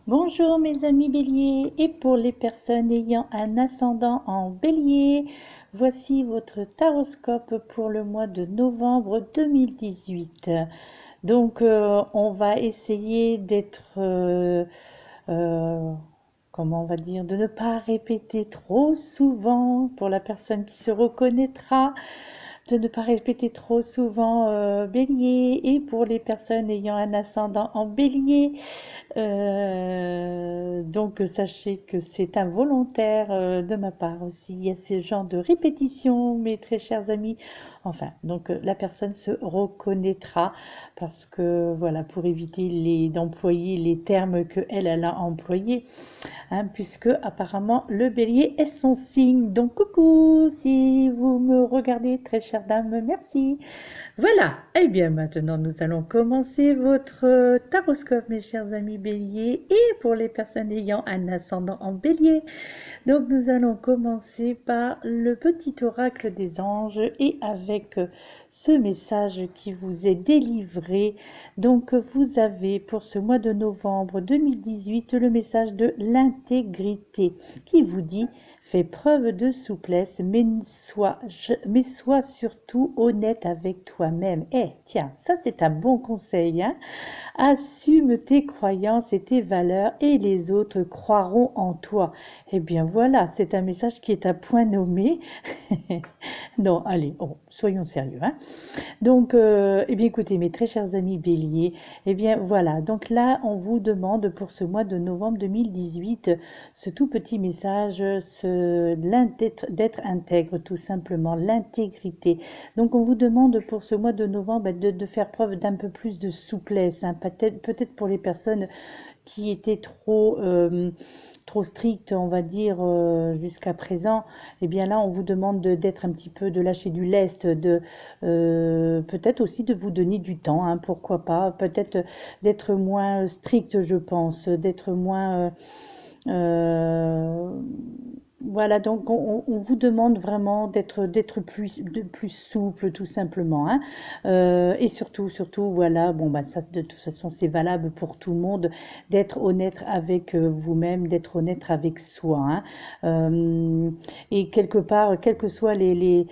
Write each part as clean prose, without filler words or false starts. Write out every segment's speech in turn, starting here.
Bonjour mes amis béliers et pour les personnes ayant un ascendant en bélier, voici votre taroscope pour le mois de novembre 2018. Donc on va essayer d'être, comment on va dire, de ne pas répéter trop souvent pour la personne qui se reconnaîtra, de ne pas répéter trop souvent bélier et pour les personnes ayant un ascendant en bélier. Donc sachez que c'est involontaire de ma part aussi. Il y a ce genre de répétition, mes très chers amis. Enfin, donc la personne se reconnaîtra parce que voilà, pour éviter d'employer les termes que elle a employés, hein, puisque apparemment le bélier est son signe. Donc coucou, si vous me regardez, très chère dame, merci. Voilà, et bien maintenant nous allons commencer votre taroscope mes chers amis béliers et pour les personnes ayant un ascendant en bélier. Donc nous allons commencer par le petit oracle des anges et avec ce message qui vous est délivré. Donc vous avez pour ce mois de novembre 2018 le message de l'intégrité qui vous dit: fais preuve de souplesse, mais sois surtout honnête avec toi-même. Eh, tiens, ça c'est un bon conseil, hein. Assume tes croyances et tes valeurs et les autres croiront en toi. Eh bien voilà, c'est un message qui est à point nommé. Non, allez, oh, soyons sérieux, hein. Donc, eh bien, écoutez, mes très chers amis béliers, eh bien, voilà. Donc là, on vous demande pour ce mois de novembre 2018, ce tout petit message, d'être intègre, tout simplement, l'intégrité. Donc, on vous demande pour ce mois de novembre de faire preuve d'un peu plus de souplesse, hein, peut-être pour les personnes qui étaient trop strictes, on va dire, jusqu'à présent. Eh bien là, on vous demande d'être un petit peu, de lâcher du lest, peut-être aussi de vous donner du temps, hein, pourquoi pas, peut-être d'être moins strict, je pense, d'être moins... voilà, donc on vous demande vraiment d'être plus souple, tout simplement, hein. Et surtout, voilà, bon, bah, ça, de toute façon, c'est valable pour tout le monde, d'être honnête avec vous-même, d'être honnête avec soi, hein. Et quelque part, quelles que soient les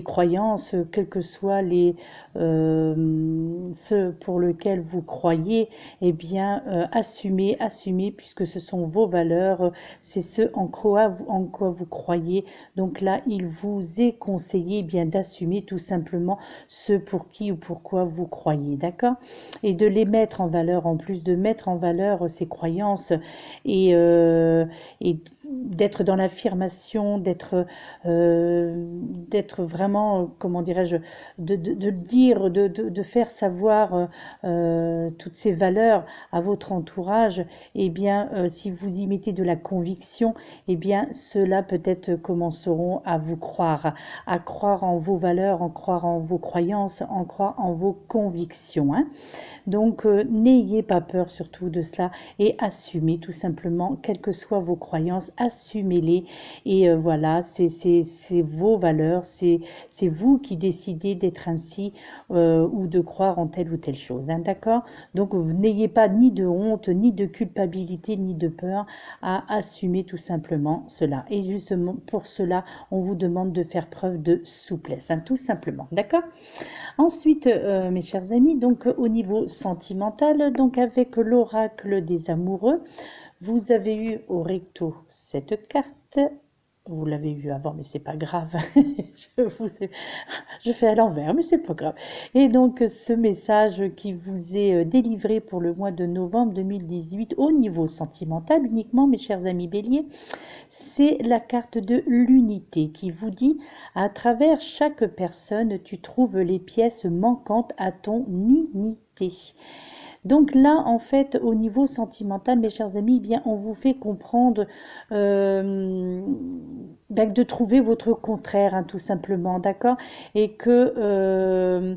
croyances, quels que soient ceux pour lesquels vous croyez, eh bien, assumez, puisque ce sont vos valeurs, c'est ce en quoi vous croyez. Donc là, il vous est conseillé bien d'assumer tout simplement ce pour qui ou pourquoi vous croyez, d'accord? Et de les mettre en valeur, en plus de mettre en valeur ces croyances et, et d'être dans l'affirmation, d'être vraiment, comment dirais-je, de dire, de faire savoir toutes ces valeurs à votre entourage. Eh bien, si vous y mettez de la conviction, eh bien, ceux-là peut-être commenceront à vous croire, à croire en vos valeurs, en croire en vos croyances, en croire en vos convictions, hein. Donc, n'ayez pas peur surtout de cela et assumez tout simplement, quelles que soient vos croyances, assumez-les. Et voilà, c'est vos valeurs, c'est vous qui décidez d'être ainsi ou de croire en telle ou telle chose, hein, d'accord? Donc, n'ayez pas ni de honte, ni de culpabilité, ni de peur à assumer tout simplement cela. Et justement, pour cela, on vous demande de faire preuve de souplesse, hein, tout simplement, d'accord? Ensuite, mes chers amis, donc au niveau sentimental, donc avec l'oracle des amoureux, vous avez eu au recto cette carte. Vous l'avez vu avant, mais c'est pas grave. Je fais à l'envers, mais c'est pas grave. Et donc, ce message qui vous est délivré pour le mois de novembre 2018 au niveau sentimental uniquement, mes chers amis béliers, c'est la carte de l'unité qui vous dit: à travers chaque personne, tu trouves les pièces manquantes à ton unité. Donc là, en fait, au niveau sentimental, mes chers amis, eh bien, on vous fait comprendre de trouver votre contraire, hein, tout simplement, d'accord? Et que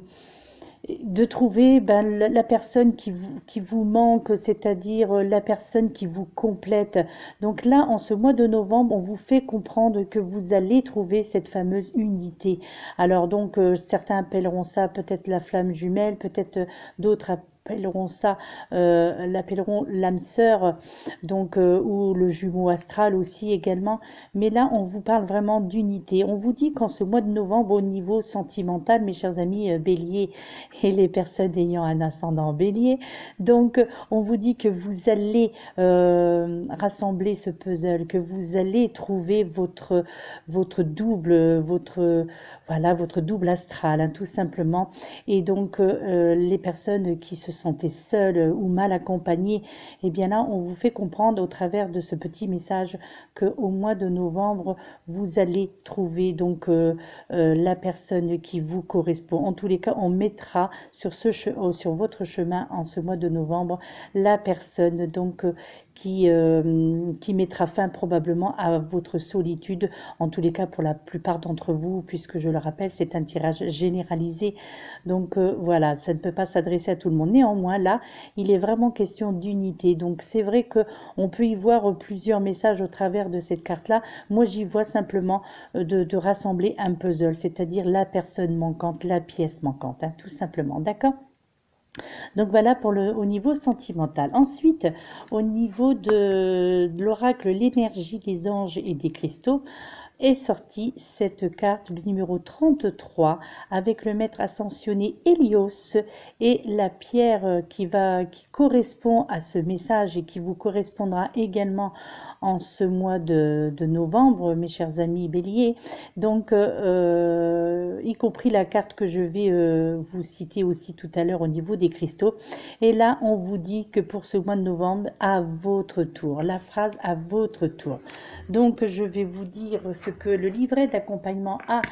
de trouver la personne qui vous manque, c'est-à-dire la personne qui vous complète. Donc là, en ce mois de novembre, on vous fait comprendre que vous allez trouver cette fameuse unité. Alors donc, certains appelleront ça peut-être la flamme jumelle, peut-être d'autres appelleront ça, l'appelleront l'âme sœur, donc ou le jumeau astral aussi également. Mais là, on vous parle vraiment d'unité. On vous dit qu'en ce mois de novembre, au niveau sentimental, mes chers amis Bélier et les personnes ayant un ascendant Bélier, donc on vous dit que vous allez rassembler ce puzzle, que vous allez trouver votre double, voilà, votre double astral, hein, tout simplement. Et donc, les personnes qui se sentaient seules ou mal accompagnées, eh bien là, on vous fait comprendre au travers de ce petit message qu'au mois de novembre, vous allez trouver donc la personne qui vous correspond. En tous les cas, on mettra sur votre chemin en ce mois de novembre la personne donc qui mettra fin probablement à votre solitude, en tous les cas pour la plupart d'entre vous, puisque je le rappelle, c'est un tirage généralisé. Donc voilà, ça ne peut pas s'adresser à tout le monde. Néanmoins, là, il est vraiment question d'unité. Donc c'est vrai qu'on peut y voir plusieurs messages au travers de cette carte-là. Moi, j'y vois simplement de rassembler un puzzle, c'est-à-dire la personne manquante, la pièce manquante, hein, tout simplement. D'accord? Donc voilà pour au niveau sentimental. Ensuite, au niveau de l'oracle, l'énergie des anges et des cristaux, est sortie cette carte, le numéro 33, avec le maître ascensionné Hélios et la pierre qui correspond à ce message et qui vous correspondra également en ce mois de novembre, mes chers amis béliers. Donc, y compris la carte que je vais vous citer aussi tout à l'heure au niveau des cristaux. Et là, on vous dit que pour ce mois de novembre, à votre tour, la phrase à votre tour. Donc, je vais vous dire ce que le livret d'accompagnement a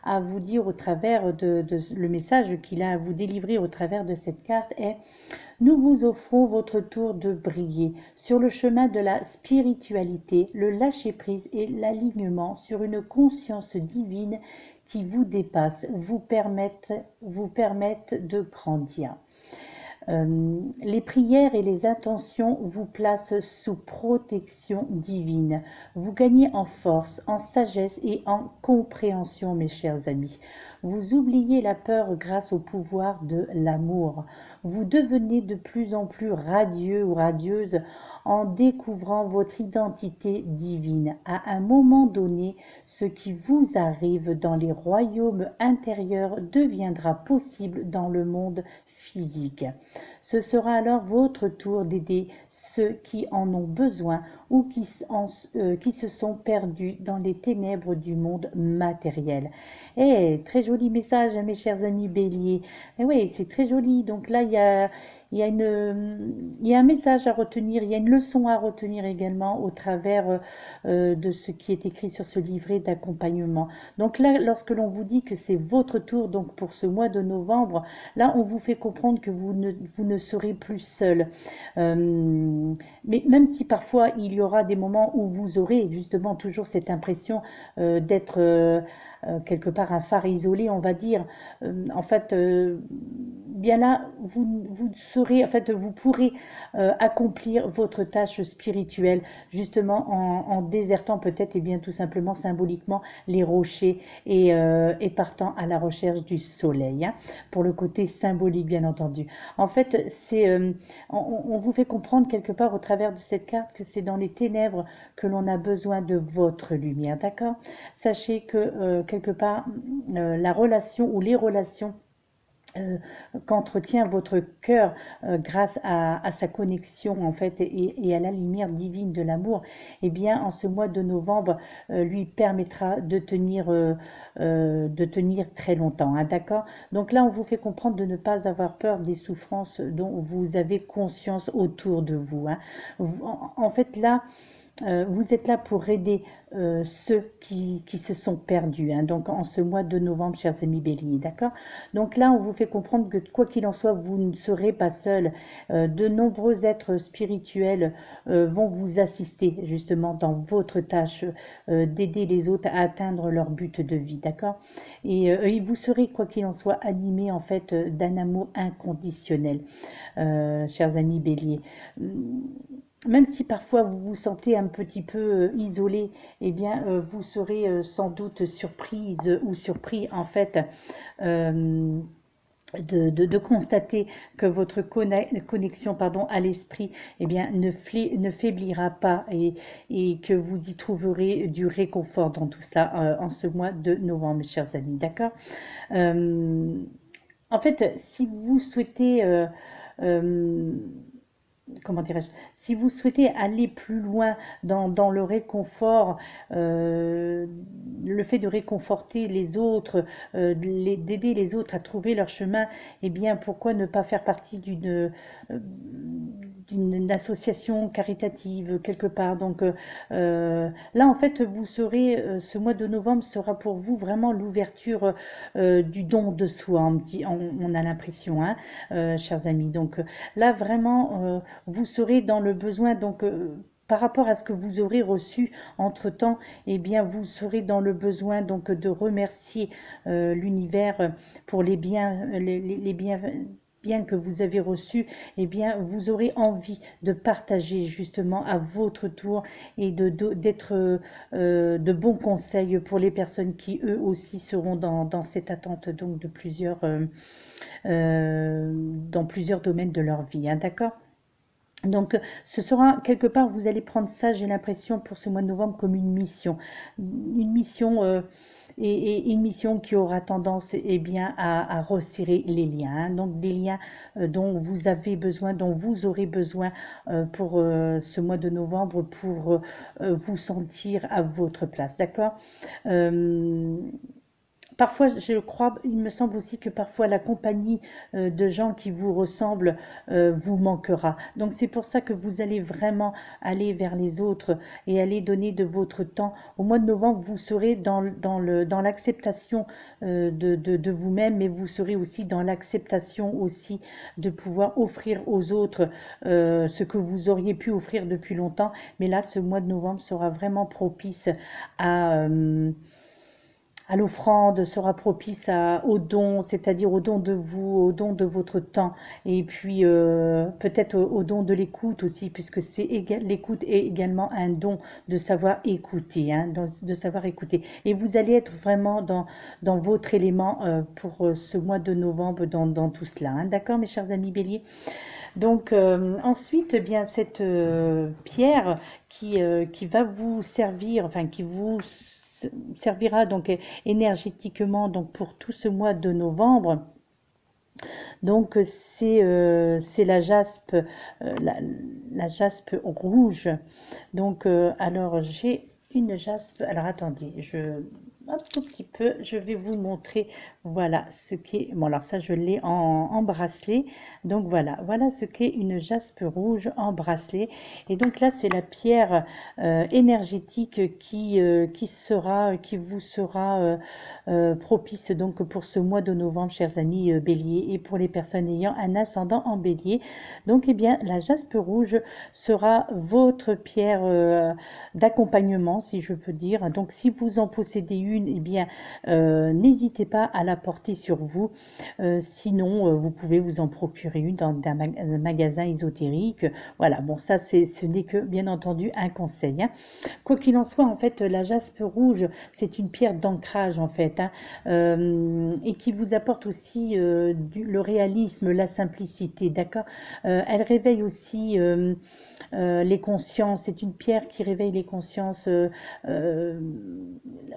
à vous dire au travers le message qu'il a à vous délivrer au travers de cette carte est: nous vous offrons votre tour de briller sur le chemin de la spiritualité, le lâcher-prise et l'alignement sur une conscience divine qui vous dépasse, vous permettent de grandir. Les prières et les intentions vous placent sous protection divine. Vous gagnez en force, en sagesse et en compréhension, mes chers amis. Vous oubliez la peur grâce au pouvoir de l'amour. Vous devenez de plus en plus radieux ou radieuse en découvrant votre identité divine. À un moment donné, ce qui vous arrive dans les royaumes intérieurs deviendra possible dans le monde physique. Ce sera alors votre tour d'aider ceux qui en ont besoin ou qui se sont perdus dans les ténèbres du monde matériel. Eh, très joli message, mes chers amis béliers. Eh oui, c'est très joli. Donc là, il y a un message à retenir, il y a une leçon à retenir également au travers de ce qui est écrit sur ce livret d'accompagnement. Donc là, lorsque l'on vous dit que c'est votre tour, donc pour ce mois de novembre, là, on vous fait comprendre que vous ne serez plus seul. Mais même si parfois il y aura des moments où vous aurez justement toujours cette impression d'être quelque part un phare isolé, on va dire, en fait, bien là, vous serez, en fait, vous pourrez accomplir votre tâche spirituelle, justement en désertant peut-être, et bien tout simplement symboliquement, les rochers et partant à la recherche du soleil, hein, pour le côté symbolique, bien entendu. En fait, on vous fait comprendre quelque part au travers de cette carte que c'est dans les ténèbres que l'on a besoin de votre lumière, d'accord? Sachez que quelque part, la relation ou les relations qu'entretient votre cœur grâce à sa connexion en fait et à la lumière divine de l'amour, eh bien en ce mois de novembre lui permettra de tenir très longtemps, hein, d'accord? Donc là on vous fait comprendre de ne pas avoir peur des souffrances dont vous avez conscience autour de vous, hein. En fait là vous êtes là pour aider ceux qui se sont perdus, hein, donc en ce mois de novembre, chers amis béliers, d'accord? Donc là, on vous fait comprendre que quoi qu'il en soit, vous ne serez pas seul. De nombreux êtres spirituels vont vous assister justement dans votre tâche d'aider les autres à atteindre leur but de vie, d'accord? Et vous serez, quoi qu'il en soit, animé en fait d'un amour inconditionnel, chers amis béliers. Même si parfois vous vous sentez un petit peu isolé, eh bien vous serez sans doute surprise ou surpris en fait de constater que votre connexion pardon, à l'esprit eh bien, ne faiblira pas et que vous y trouverez du réconfort dans tout ça en ce mois de novembre, mes chers amis, d'accord. Euh, En fait, si vous souhaitez euh, comment dirais-je, si vous souhaitez aller plus loin dans le réconfort, euh, le fait de réconforter les autres, d'aider les autres à trouver leur chemin, eh bien, pourquoi ne pas faire partie d'une association caritative quelque part. Donc là, en fait, vous serez, ce mois de novembre sera pour vous vraiment l'ouverture du don de soi, on a l'impression, hein, chers amis. Donc là, vraiment, vous serez dans le besoin, donc par rapport à ce que vous aurez reçu entre-temps, eh bien, vous serez dans le besoin donc de remercier l'univers pour les biens, les biens bien que vous avez reçus, eh bien, vous aurez envie de partager justement à votre tour et d'être de bons conseils pour les personnes qui, eux aussi, seront dans cette attente donc de dans plusieurs domaines de leur vie, hein, d'accord? Donc, ce sera quelque part, vous allez prendre ça, j'ai l'impression, pour ce mois de novembre, comme une mission et une mission qui aura tendance eh bien, à resserrer les liens. Hein. Donc, des liens dont vous avez besoin, dont vous aurez besoin pour ce mois de novembre pour vous sentir à votre place. D'accord. euh, Parfois, je crois, il me semble aussi que parfois la compagnie de gens qui vous ressemblent vous manquera. Donc c'est pour ça que vous allez vraiment aller vers les autres et aller donner de votre temps. Au mois de novembre, vous serez dans l'acceptation de vous-même, mais vous serez aussi dans l'acceptation aussi de pouvoir offrir aux autres ce que vous auriez pu offrir depuis longtemps. Mais là, ce mois de novembre sera vraiment propice à... à l'offrande, sera propice aux dons, c'est-à-dire au don de vous, au don de votre temps, et puis peut-être au don de l'écoute aussi, puisque l'écoute est également un don de savoir écouter, hein, de savoir écouter. Et vous allez être vraiment dans votre élément pour ce mois de novembre, dans tout cela. Hein. D'accord, mes chers amis béliers? Donc ensuite, eh bien cette pierre qui va vous servir, enfin qui vous servira donc énergétiquement donc pour tout ce mois de novembre. Donc c'est la jaspe, la jaspe rouge. Donc alors j'ai une jaspe. Alors attendez, un tout petit peu, je vais vous montrer. Voilà ce qu'est. Bon alors ça je l'ai en bracelet. Donc voilà ce qu'est une jaspe rouge en bracelet. Et donc là c'est la pierre énergétique qui vous sera propice donc pour ce mois de novembre, chers amis béliers, et pour les personnes ayant un ascendant en bélier. Donc eh bien la jaspe rouge sera votre pierre d'accompagnement, si je peux dire. Donc si vous en possédez une, eh bien n'hésitez pas à la porter sur vous. Sinon vous pouvez vous en procurer une dans un magasin ésotérique. Voilà, bon ça ce n'est que bien entendu un conseil. Hein. Quoi qu'il en soit, en fait, la jaspe rouge, c'est une pierre d'ancrage, en fait, hein, et qui vous apporte aussi le réalisme, la simplicité, d'accord. Elle réveille aussi les consciences, c'est une pierre qui réveille les consciences,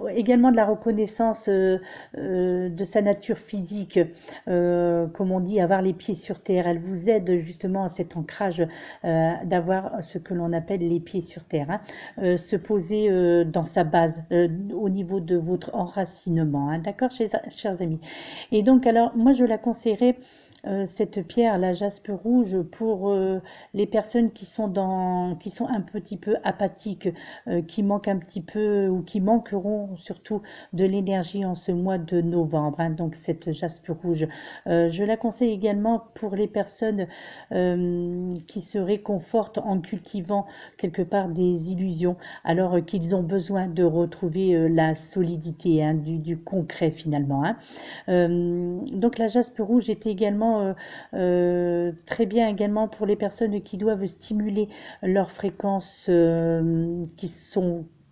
également de la reconnaissance de sa nature physique, comme on dit, avoir les pieds sur terre. Elle vous aide justement à cet ancrage, d'avoir ce que l'on appelle les pieds sur terre, hein, se poser dans sa base, au niveau de votre enracinement, hein, d'accord, chers amis. Et donc alors, moi je la conseillerais cette pierre, la jaspe rouge, pour les personnes qui sont un petit peu apathiques, qui manquent un petit peu ou qui manqueront surtout de l'énergie en ce mois de novembre. Hein, donc cette jaspe rouge, je la conseille également pour les personnes qui se réconfortent en cultivant quelque part des illusions, alors qu'ils ont besoin de retrouver la solidité, hein, du concret finalement. Hein. Donc la jaspe rouge était également très bien également pour les personnes qui doivent stimuler leurs fréquences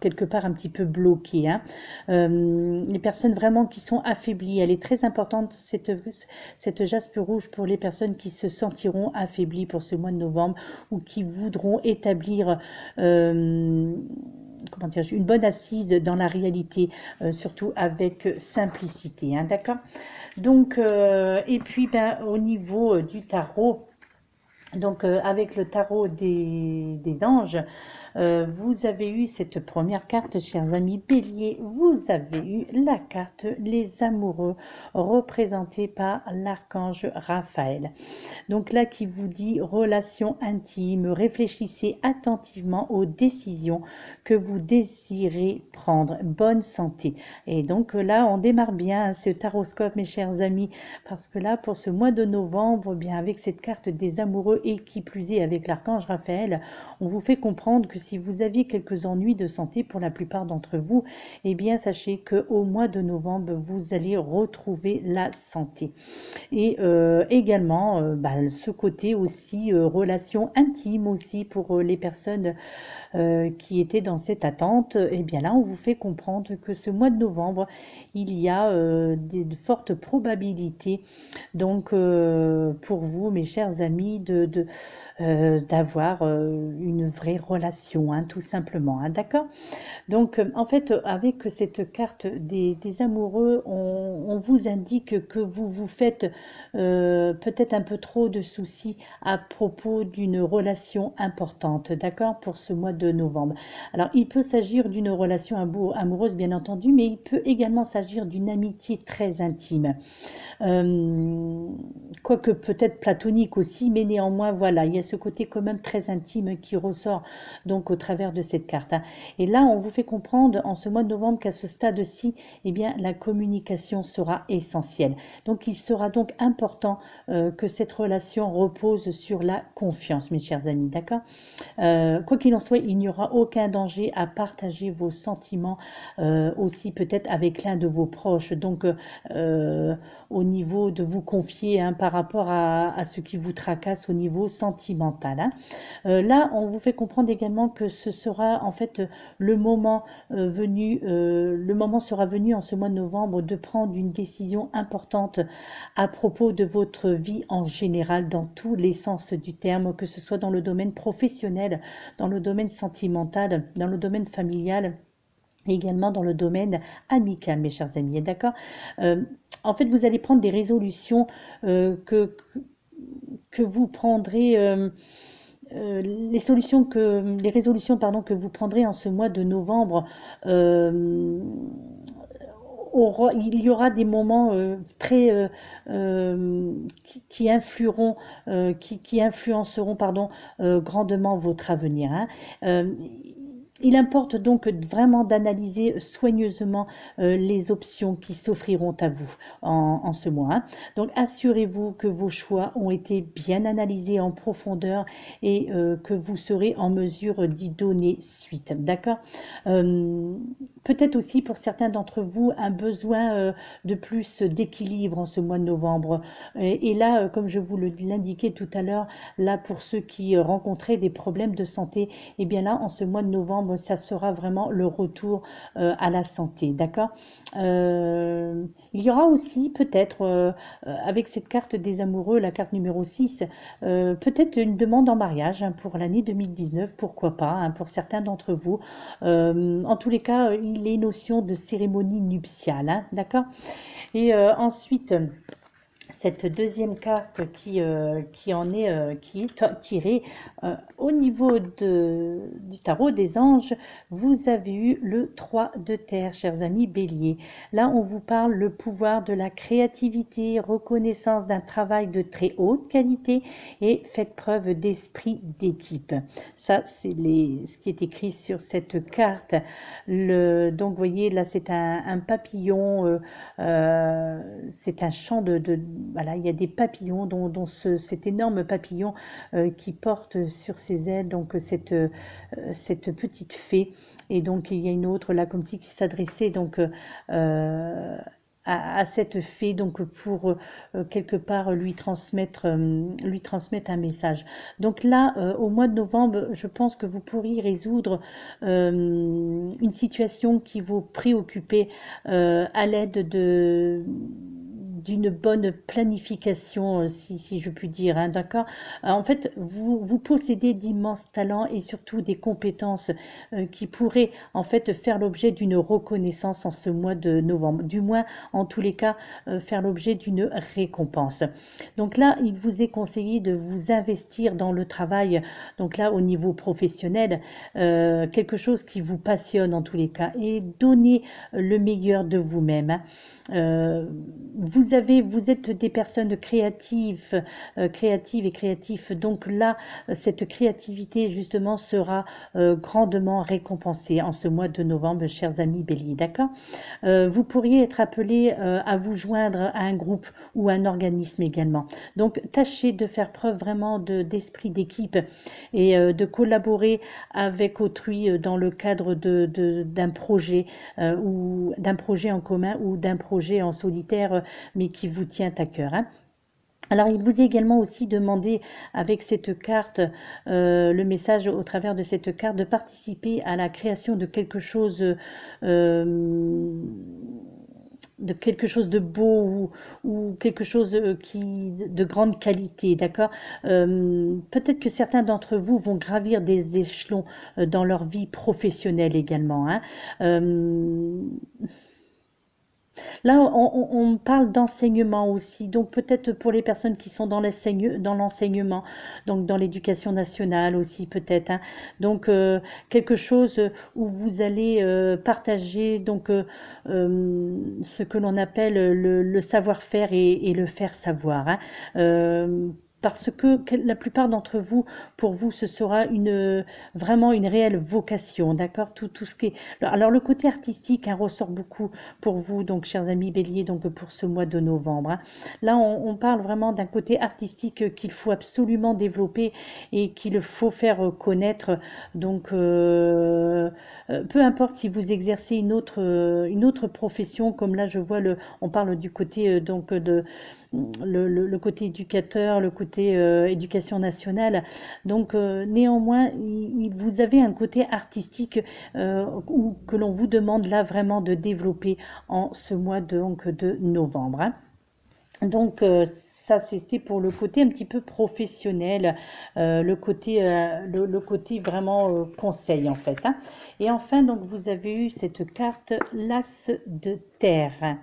quelque part un petit peu bloquées, hein. Les personnes vraiment qui sont affaiblies, elle est très importante, cette jaspe rouge, pour les personnes qui se sentiront affaiblies pour ce mois de novembre ou qui voudront établir comment dire, une bonne assise dans la réalité, surtout avec simplicité, hein, d'accord? Donc, et puis ben, au niveau du tarot, donc avec le tarot des anges, vous avez eu cette première carte, chers amis Bélier. Vous avez eu la carte les amoureux, représentée par l'archange Raphaël. Donc là, qui vous dit relation intime, réfléchissez attentivement aux décisions que vous désirez prendre. Bonne santé. Et donc là, on démarre bien ce taroscope, mes chers amis, parce que là, pour ce mois de novembre, eh bien avec cette carte des amoureux et qui plus est avec l'archange Raphaël, on vous fait comprendre que si vous aviez quelques ennuis de santé pour la plupart d'entre vous, eh bien sachez qu'au mois de novembre, vous allez retrouver la santé. Et également, ce côté aussi, relation intime aussi pour les personnes qui étaient dans cette attente. Et bien là, on vous fait comprendre que ce mois de novembre, il y a de fortes probabilités, donc pour vous, mes chers amis, d'avoir une vraie relation, hein, tout simplement, hein, d'accord? Donc, en fait, avec cette carte des amoureux, on vous indique que vous vous faites peut-être un peu trop de soucis à propos d'une relation importante, d'accord, pour ce mois de novembre. Alors, il peut s'agir d'une relation amoureuse, bien entendu, mais il peut également s'agir d'une amitié très intime. Euh, Quoique peut-être platonique aussi, mais néanmoins, voilà, il y a ce côté quand même très intime qui ressort donc au travers de cette carte, hein. Et là, on vous fait comprendre en ce mois de novembre qu'à ce stade-ci, eh bien, la communication sera essentielle. Donc, il sera donc important que cette relation repose sur la confiance, mes chers amis, d'accord? Quoi qu'il en soit, il n'y aura aucun danger à partager vos sentiments aussi peut-être avec l'un de vos proches. Donc, au niveau de vous confier, hein, par rapport à ce qui vous tracasse au niveau sentimental, hein. Là, on vous fait comprendre également que ce sera en fait le moment le moment sera venu en ce mois de novembre de prendre une décision importante à propos de votre vie en général, dans tous les sens du terme, que ce soit dans le domaine professionnel, dans le domaine sentimental, dans le domaine familial, également dans le domaine amical, mes chers amis, d'accord? En fait, vous allez prendre des résolutions que vous prendrez, les résolutions, pardon, que vous prendrez en ce mois de novembre. euh, il y aura des moments très qui influeront, qui influenceront, pardon, grandement votre avenir, hein. Euh, il importe donc vraiment d'analyser soigneusement les options qui s'offriront à vous en ce mois, hein. Donc assurez-vous que vos choix ont été bien analysés en profondeur et que vous serez en mesure d'y donner suite. D'accord? Euh, Peut-être aussi pour certains d'entre vous un besoin de plus d'équilibre en ce mois de novembre. Et là, comme je vous l'indiquais tout à l'heure, là pour ceux qui rencontraient des problèmes de santé, et bien là, en ce mois de novembre, ça sera vraiment le retour à la santé, d'accord? Il y aura aussi peut-être, avec cette carte des amoureux, la carte numéro 6, peut-être une demande en mariage, hein, pour l'année 2019, pourquoi pas, hein, pour certains d'entre vous. En tous les cas, il est notion de cérémonie nuptiale, hein, d'accord? Et ensuite, cette deuxième carte qui est tirée au niveau du tarot des anges, vous avez eu le 3 de terre, chers amis Bélier. Là, on vous parle le pouvoir de la créativité, reconnaissance d'un travail de très haute qualité et faites preuve d'esprit d'équipe. Ça, c'est ce qui est écrit sur cette carte. Donc, vous voyez, là, c'est un papillon, c'est un champ voilà, il y a des papillons, dont cet énorme papillon qui porte sur ses ailes, donc cette petite fée. Et donc, il y a une autre là, comme si, qui s'adressait donc à cette fée, donc pour quelque part lui transmettre un message. Donc là, au mois de novembre, je pense que vous pourriez résoudre une situation qui vous préoccupait à l'aide d'une bonne planification, si je puis dire, hein, d'accord? En fait, vous possédez d'immenses talents et surtout des compétences qui pourraient en fait faire l'objet d'une reconnaissance en ce mois de novembre, du moins en tous les cas faire l'objet d'une récompense. Donc là, il vous est conseillé de vous investir dans le travail, donc là au niveau professionnel, quelque chose qui vous passionne en tous les cas et donner le meilleur de vous-même, hein. Euh, vous êtes des personnes créatives, créatives et créatifs. Donc là, cette créativité justement sera grandement récompensée en ce mois de novembre, chers amis Bélier. D'accord? Vous pourriez être appelé à vous joindre à un groupe ou un organisme également. Donc tâchez de faire preuve vraiment d'esprit d'équipe et de collaborer avec autrui dans le cadre d'un projet ou d'un projet en commun ou d'un projet en solitaire, mais qui vous tient à cœur, hein. Alors, il vous est également aussi demandé avec cette carte, le message au travers de cette carte, de participer à la création de quelque chose de beau ou quelque chose de grande qualité, d'accord? Peut-être que certains d'entre vous vont gravir des échelons dans leur vie professionnelle également, hein. Euh, Là, on parle d'enseignement aussi, donc peut-être pour les personnes qui sont dans l'enseignement, donc dans l'éducation nationale aussi peut-être, hein. Donc quelque chose où vous allez partager donc ce que l'on appelle le savoir-faire et le faire savoir, hein. Parce que la plupart d'entre vous, pour vous, ce sera vraiment une réelle vocation, d'accord? Tout ce qui est... Alors le côté artistique hein, ressort beaucoup pour vous, donc chers amis Bélier, donc pour ce mois de novembre, hein. Là, on parle vraiment d'un côté artistique qu'il faut absolument développer et qu'il faut faire connaître. Donc, peu importe si vous exercez une autre profession, comme là, je vois on parle du côté donc de le côté éducateur, le côté éducation nationale. Donc néanmoins, vous avez un côté artistique que l'on vous demande là vraiment de développer en ce mois de novembre, hein. Donc ça, c'était pour le côté un petit peu professionnel, le côté vraiment conseil en fait, hein. Et enfin, donc vous avez eu cette carte l'As de terre.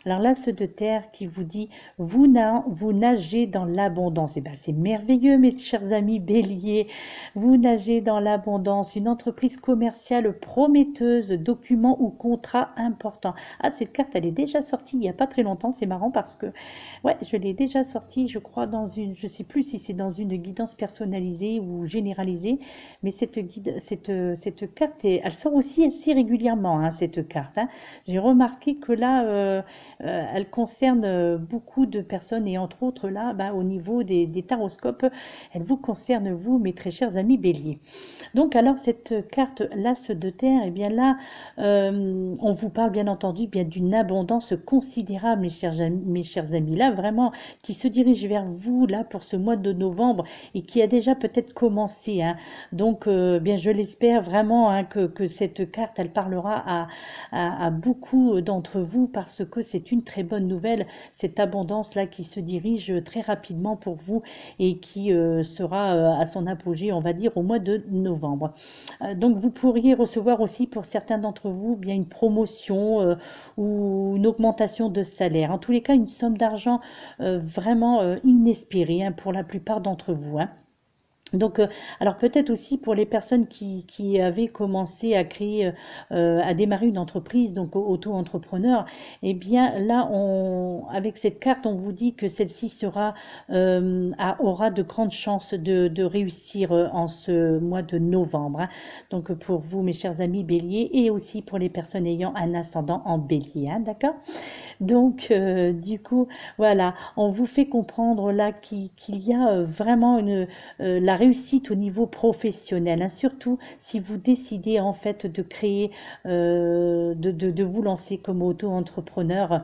Alors l'As de terre qui vous dit, vous nagez dans l'abondance. Et bien c'est merveilleux mes chers amis Bélier, vous nagez dans l'abondance, une entreprise commerciale prometteuse, documents ou contrats importants. Ah, cette carte elle est déjà sortie il n'y a pas très longtemps, c'est marrant parce que ouais, je l'ai déjà sortie je crois je sais plus si c'est dans une guidance personnalisée ou généralisée, mais cette carte, elle sort aussi assez régulièrement, hein, cette carte, hein. J'ai remarqué que là, elle concerne beaucoup de personnes et entre autres là, bah, au niveau des taroscopes, elle vous concerne vous, mes très chers amis Bélier. Donc alors cette carte l'As de terre, et bien là, on vous parle bien entendu bien d'une abondance considérable, mes chers amis, là vraiment qui se dirige vers vous là pour ce mois de novembre et qui a déjà peut-être commencé, hein. Donc bien je l'espère vraiment hein, que cette carte elle parlera à beaucoup d'entre vous parce que c'est une très bonne nouvelle, cette abondance là qui se dirige très rapidement pour vous et qui sera à son apogée, on va dire, au mois de novembre. Donc vous pourriez recevoir aussi pour certains d'entre vous bien une promotion ou une augmentation de salaire. En tous les cas, une somme d'argent vraiment inespérée hein, pour la plupart d'entre vous, hein. Donc, alors peut-être aussi pour les personnes qui avaient commencé à créer, à démarrer une entreprise, donc auto-entrepreneur, eh bien là, avec cette carte, on vous dit que celle-ci aura de grandes chances de réussir en ce mois de novembre, hein. Donc pour vous, mes chers amis Bélier, et aussi pour les personnes ayant un ascendant en Bélier, hein, d'accord? Donc, du coup, voilà, on vous fait comprendre là qu'il y a vraiment réussite au niveau professionnel, hein, surtout si vous décidez en fait de créer, de vous lancer comme auto-entrepreneur,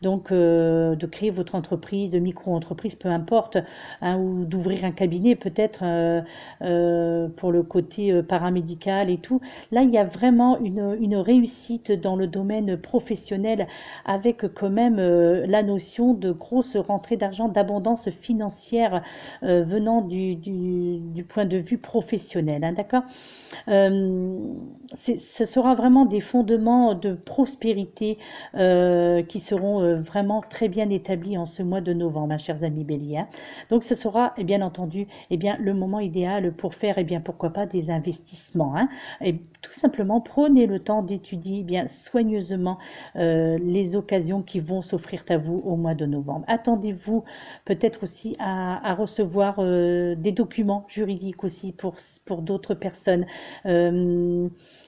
donc de créer votre entreprise, micro-entreprise, peu importe, hein, ou d'ouvrir un cabinet peut-être pour le côté paramédical et tout. Là, il y a vraiment une réussite dans le domaine professionnel avec quand même la notion de grosse rentrée d'argent, d'abondance financière venant du point de vue professionnel, hein, d'accord? Ce sera vraiment des fondements de prospérité qui seront vraiment très bien établis en ce mois de novembre, mes chers amis béliers, hein. Donc ce sera et bien entendu le moment idéal pour faire pourquoi pas des investissements, hein. Et tout simplement prenez le temps d'étudier bien soigneusement les occasions qui vont s'offrir à vous au mois de novembre. Attendez-vous peut-être aussi à recevoir des documents juridiques aussi pour d'autres personnes.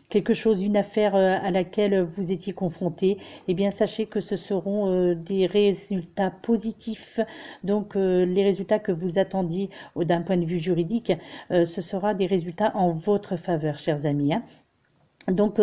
Quelque chose, une affaire à laquelle vous étiez confronté, eh bien sachez que ce seront des résultats positifs. Donc les résultats que vous attendiez d'un point de vue juridique, ce sera des résultats en votre faveur, chers amis, hein. Donc,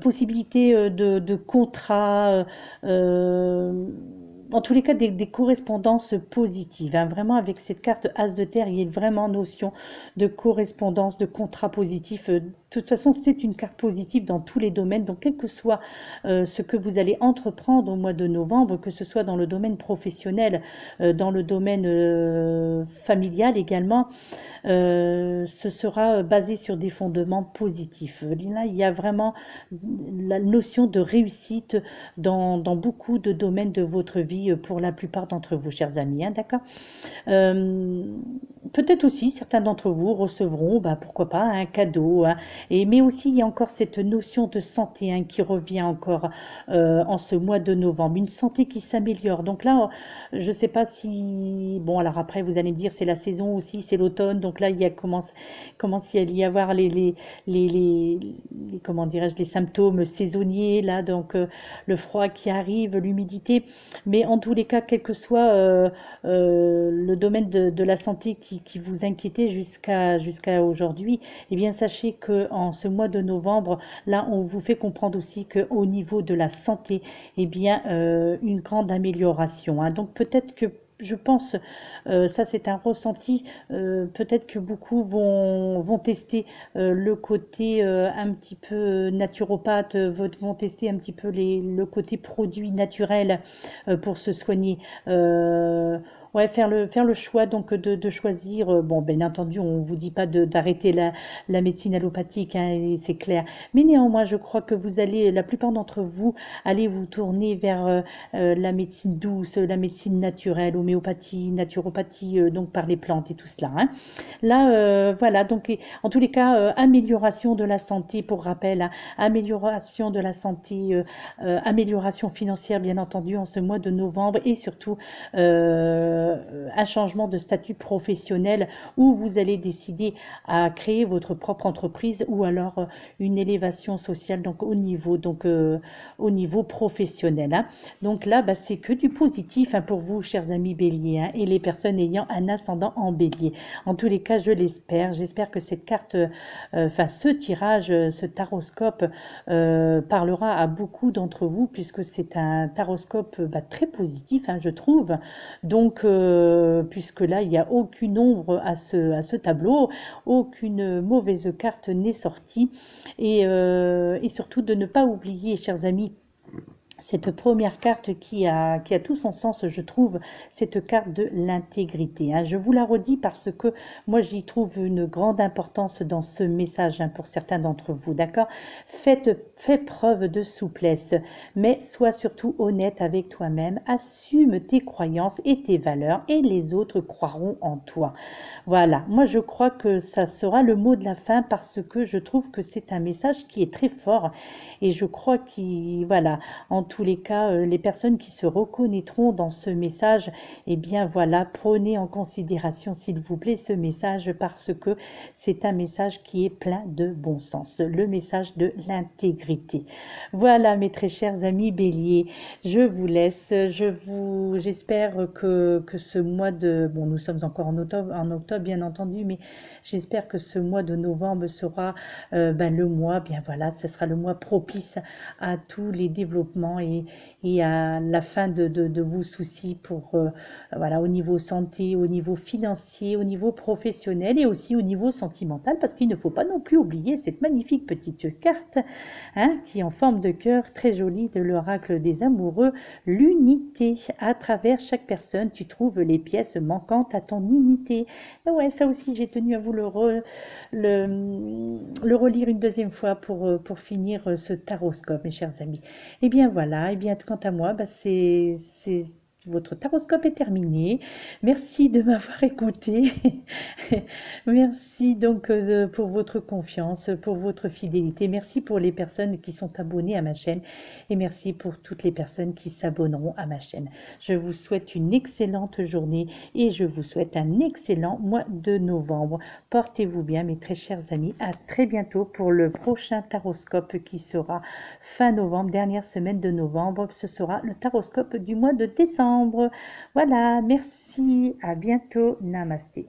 possibilité de contrat, en tous les cas, des correspondances positives, hein. Vraiment, avec cette carte As de terre, il y a vraiment notion de correspondance, de contrat positif. De toute façon, c'est une carte positive dans tous les domaines. Donc, quel que soit ce que vous allez entreprendre au mois de novembre, que ce soit dans le domaine professionnel, dans le domaine familial également, ce sera basé sur des fondements positifs. Là, il y a vraiment la notion de réussite dans beaucoup de domaines de votre vie pour la plupart d'entre vous, chers amis, hein, d'accord? Peut-être aussi certains d'entre vous recevront, pourquoi pas, un cadeau, hein. Mais aussi il y a encore cette notion de santé, hein, qui revient encore en ce mois de novembre, une santé qui s'améliore. Donc là, je ne sais pas si... Bon, alors après, vous allez me dire, c'est la saison aussi, c'est l'automne, donc là, commence à y avoir comment dirais-je, les symptômes saisonniers, là, donc le froid qui arrive, l'humidité. Mais en tous les cas, quel que soit le domaine de la santé qui vous inquiétait jusqu'à aujourd'hui, eh bien sachez que en ce mois de novembre, là on vous fait comprendre aussi qu'au niveau de la santé, eh bien une grande amélioration, hein. Donc peut-être que je pense, ça c'est un ressenti, peut-être que beaucoup vont tester le côté un petit peu naturopathe, vont tester un petit peu le côté produit naturel pour se soigner. Ouais, faire le choix donc de choisir. Bon, bien entendu, on ne vous dit pas d'arrêter la médecine allopathique, hein, et c'est clair. Mais néanmoins, je crois que vous allez, la plupart d'entre vous, allez vous tourner vers la médecine douce, la médecine naturelle, homéopathie, naturopathie, donc par les plantes et tout cela, hein. Là, voilà, donc en tous les cas, amélioration de la santé, pour rappel, hein, amélioration de la santé, amélioration financière, bien entendu, en ce mois de novembre, et surtout un changement de statut professionnel où vous allez décider à créer votre propre entreprise, ou alors une élévation sociale donc au niveau professionnel, hein. Donc là, c'est que du positif, hein, pour vous, chers amis béliers, hein, et les personnes ayant un ascendant en bélier. En tous les cas, je l'espère. J'espère que cette carte, ce tirage, ce taroscope parlera à beaucoup d'entre vous, puisque c'est un taroscope très positif, hein, je trouve. Donc, puisque là, il n'y a aucune ombre à ce tableau, aucune mauvaise carte n'est sortie. Et surtout de ne pas oublier, chers amis, cette première carte qui a tout son sens, je trouve, cette carte de l'intégrité, hein. Je vous la redis parce que moi, j'y trouve une grande importance dans ce message, hein, pour certains d'entre vous, d'accord? Fais preuve de souplesse, mais sois surtout honnête avec toi-même, assume tes croyances et tes valeurs, et les autres croiront en toi. Voilà, moi je crois que ça sera le mot de la fin, parce que je trouve que c'est un message qui est très fort, et je crois voilà, en tous les cas, les personnes qui se reconnaîtront dans ce message, eh bien voilà, prenez en considération s'il vous plaît ce message, parce que c'est un message qui est plein de bon sens, le message de l'intégrité. Voilà mes très chers amis béliers, je vous laisse, j'espère que ce mois de... Bon, nous sommes encore en octobre, octobre, bien entendu, mais j'espère que ce mois de novembre sera le mois, bien voilà, ce sera le mois propice à tous les développements et à la fin de vos soucis pour, voilà, au niveau santé, au niveau financier, au niveau professionnel et aussi au niveau sentimental, parce qu'il ne faut pas non plus oublier cette magnifique petite carte, hein, qui est en forme de cœur, très jolie, de l'oracle des amoureux, l'unité. À travers chaque personne, tu trouves les pièces manquantes à ton unité. Et ouais, ça aussi, j'ai tenu à vous le relire une deuxième fois pour finir ce taroscope, mes chers amis. Et bien voilà, et bien quant à moi, votre taroscope est terminé. Merci de m'avoir écouté. Merci donc pour votre confiance, pour votre fidélité. Merci pour les personnes qui sont abonnées à ma chaîne et merci pour toutes les personnes qui s'abonneront à ma chaîne. Je vous souhaite une excellente journée et je vous souhaite un excellent mois de novembre. Portez-vous bien, mes très chers amis. À très bientôt pour le prochain taroscope qui sera fin novembre, dernière semaine de novembre. Ce sera le taroscope du mois de décembre. Voilà, merci, à bientôt, namasté.